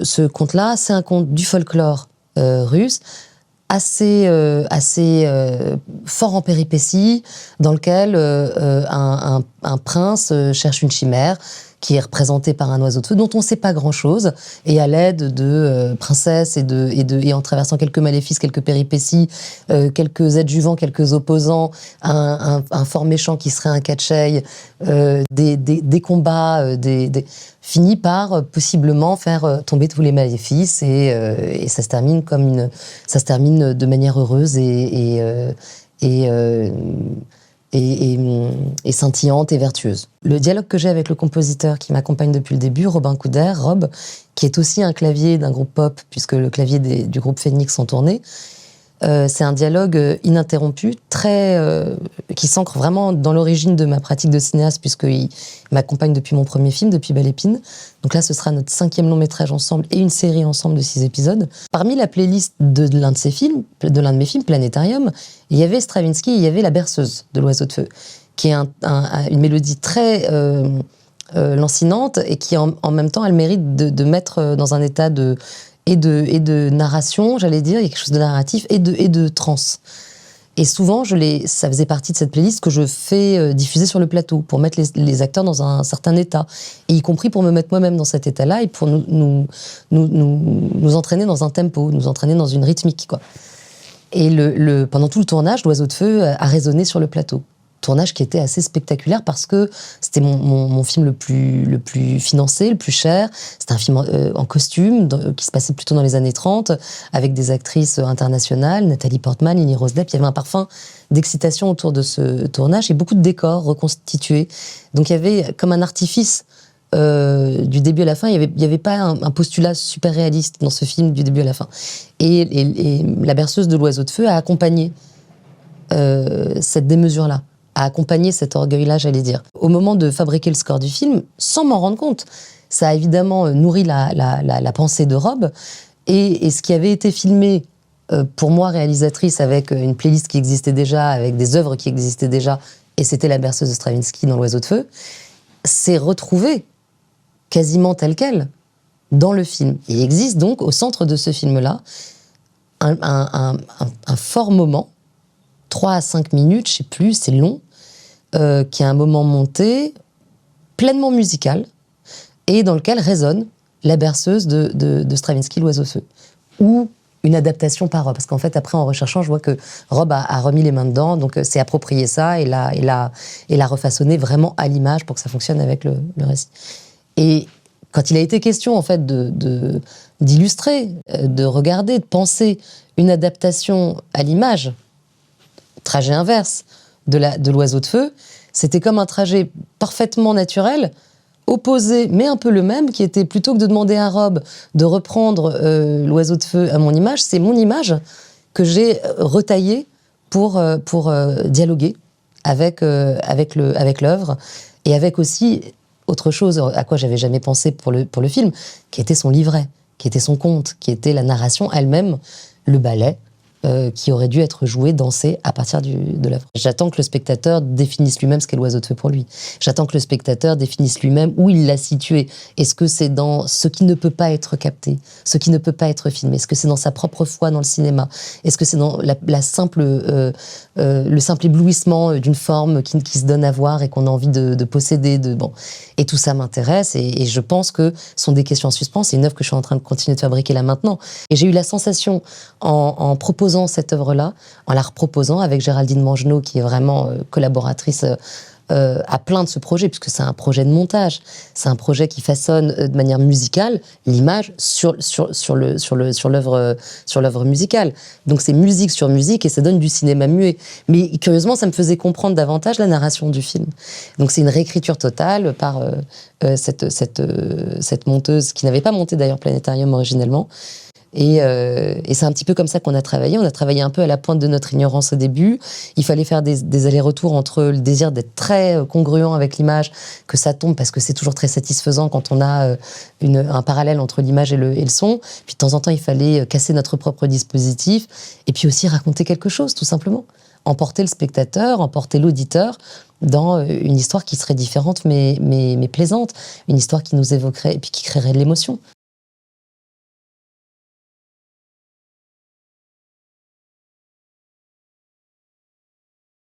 Ce conte-là, c'est un conte du folklore russe, assez fort en péripéties, dans lequel un prince cherche une chimère qui est représentée par un oiseau de feu dont on ne sait pas grand-chose, et à l'aide de princesses et en traversant quelques maléfices, quelques péripéties, quelques adjuvants, quelques opposants, un fort méchant qui serait un catchey, des combats, finit par possiblement faire tomber tous les maléfices, et ça se termine de manière heureuse et scintillante et vertueuse. Le dialogue que j'ai avec le compositeur qui m'accompagne depuis le début, Robin Couder, Rob, qui est aussi un clavier d'un groupe pop, puisque le clavier du groupe Phoenix en tournée, c'est un dialogue ininterrompu, qui s'ancre vraiment dans l'origine de ma pratique de cinéaste, puisqu'il m'accompagne depuis mon premier film, depuis Belle Épine. Donc là, ce sera notre 5e long métrage ensemble et une série ensemble de 6 épisodes. Parmi la playlist de l'un de mes films, Planétarium, il y avait Stravinsky, il y avait La Berceuse de l'Oiseau de Feu, qui est une mélodie très lancinante, et qui en même temps a le mérite de mettre dans un état de narration, j'allais dire, il y a quelque chose de narratif et de transe. Et souvent, ça faisait partie de cette playlist que je fais diffuser sur le plateau, pour mettre les acteurs dans un certain état, et y compris pour me mettre moi-même dans cet état-là, et pour nous entraîner dans un tempo, nous entraîner dans une rythmique, quoi. Et pendant tout le tournage, l'Oiseau de Feu a résonné sur le plateau. Tournage qui était assez spectaculaire parce que c'était mon film le plus financé, le plus cher. C'était un film en costume qui se passait plutôt dans les années 30, avec des actrices internationales, Nathalie Portman, Lily Rose Depp. Il y avait un parfum d'excitation autour de ce tournage et beaucoup de décors reconstitués. Donc il y avait comme un artifice du début à la fin. Il n'y avait pas un postulat super réaliste dans ce film du début à la fin. Et La Berceuse de l'Oiseau de Feu a accompagné cette démesure-là, à accompagner cet orgueil-là, j'allais dire. Au moment de fabriquer le score du film, sans m'en rendre compte, ça a évidemment nourri la pensée de Rob, et ce qui avait été filmé pour moi, réalisatrice, avec une playlist qui existait déjà, avec des œuvres qui existaient déjà, et c'était La Berceuse de Stravinsky dans l'Oiseau de Feu, s'est retrouvé quasiment tel quel dans le film. Et il existe donc, au centre de ce film-là, un fort moment, 3 à 5 minutes, je sais plus, c'est long, qui est un moment monté, pleinement musical, et dans lequel résonne La Berceuse de Stravinsky, l'Oiseau de Feu. Ou une adaptation par Rob, parce qu'en fait, après, en recherchant, je vois que Rob a remis les mains dedans, donc c'est approprié ça, et l'a refaçonné vraiment à l'image pour que ça fonctionne avec le récit. Et quand il a été question, en fait, d'illustrer, de regarder, de penser une adaptation à l'image, trajet inverse de l'Oiseau de Feu, c'était comme un trajet parfaitement naturel, opposé, mais un peu le même, qui était, plutôt que de demander à Rob de reprendre l'Oiseau de Feu à mon image, c'est mon image que j'ai retaillée pour dialoguer avec l'œuvre, et avec aussi autre chose à quoi j'avais jamais pensé pour le film, qui était son livret, qui était son conte, qui était la narration elle-même, le ballet, qui aurait dû être joué, dansé à partir de l'œuvre. J'attends que le spectateur définisse lui-même ce qu'est l'Oiseau de Feu pour lui. J'attends que le spectateur définisse lui-même où il l'a situé. Est-ce que c'est dans ce qui ne peut pas être capté, ce qui ne peut pas être filmé? Est-ce que c'est dans sa propre foi dans le cinéma? Est-ce que c'est dans le simple éblouissement d'une forme qui se donne à voir et qu'on a envie de posséder? Et tout ça m'intéresse, et je pense que ce sont des questions en suspens. C'est une œuvre que je suis en train de continuer de fabriquer là maintenant. Et j'ai eu la sensation, en proposant cette œuvre-là, en la reproposant avec Géraldine Mangenot, qui est vraiment collaboratrice à plein de ce projet, puisque c'est un projet de montage, c'est un projet qui façonne de manière musicale l'image sur l'œuvre musicale. Donc c'est musique sur musique, et ça donne du cinéma muet. Mais curieusement, ça me faisait comprendre davantage la narration du film. Donc c'est une réécriture totale par cette monteuse, qui n'avait pas monté d'ailleurs Planétarium originellement. Et c'est un petit peu comme ça qu'on a travaillé. On a travaillé un peu à la pointe de notre ignorance au début. Il fallait faire des allers-retours entre le désir d'être très congruent avec l'image, que ça tombe, parce que c'est toujours très satisfaisant quand on a un parallèle entre l'image et le son. Puis de temps en temps, il fallait casser notre propre dispositif, et puis aussi raconter quelque chose, tout simplement. Emporter le spectateur, emporter l'auditeur dans une histoire qui serait différente mais plaisante, une histoire qui nous évoquerait et puis qui créerait de l'émotion.